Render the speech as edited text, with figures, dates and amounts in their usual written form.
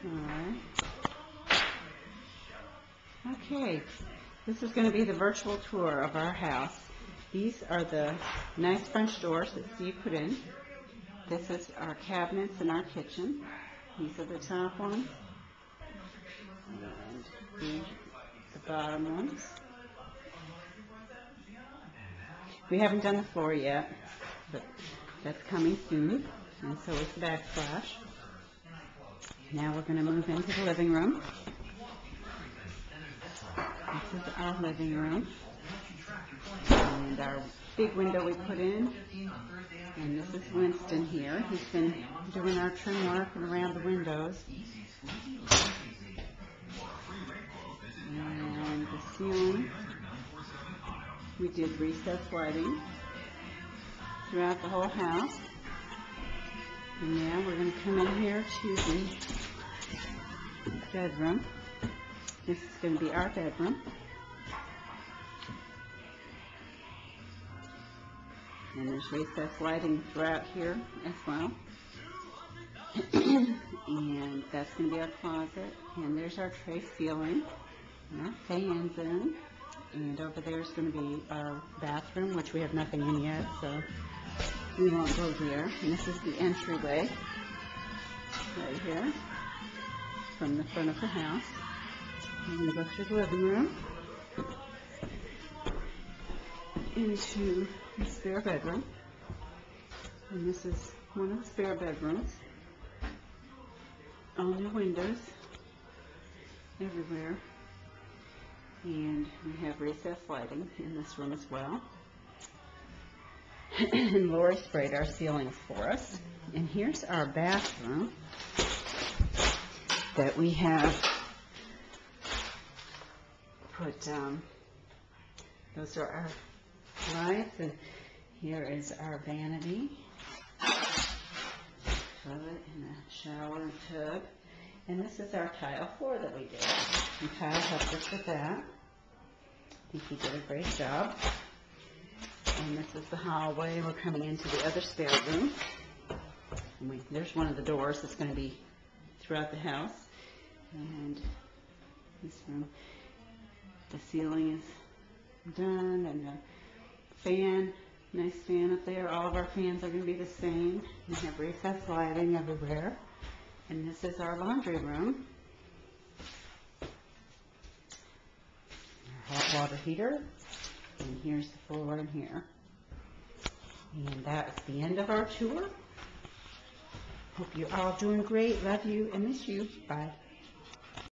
Alright. Okay, this is going to be the virtual tour of our house. These are the nice French doors that Steve put in. This is our cabinets in our kitchen. These are the top ones. And the bottom ones. We haven't done the floor yet, but that's coming soon. And so is the backsplash. Now we're going to move into the living room. This is our living room. And our big window we put in. And this is Winston here. He's been doing our trim work and around the windows. And the ceiling, we did recessed lighting throughout the whole house. And now we're going to come in here to the bedroom. This is going to be our bedroom. And there's recessed lighting throughout here as well. And that's going to be our closet. And there's our tray ceiling. And our fans in. And over there is going to be our bathroom, which we have nothing in yet, so we won't go there. And this is the entryway right here from the front of the house. And we go through the living room into the spare bedroom. And this is one of the spare bedrooms. All new windows everywhere. And we have recessed lighting in this room as well. And Lori sprayed our ceilings for us. And here's our bathroom that we have put, those are our lights, and here is our vanity, toilet, and a shower and tub. And this is our tile floor that we did. And Kyle helped us with that. I think he did a great job. And this is the hallway. We're coming into the other spare room. And there's one of the doors that's going to be throughout the house. And this room, the ceiling is done, and the fan, nice fan up there. All of our fans are going to be the same. We have recessed lighting everywhere. And this is our laundry room. Our hot water heater. And here's the floor in here. And that's the end of our tour. Hope you're all doing great. Love you and miss you. Bye.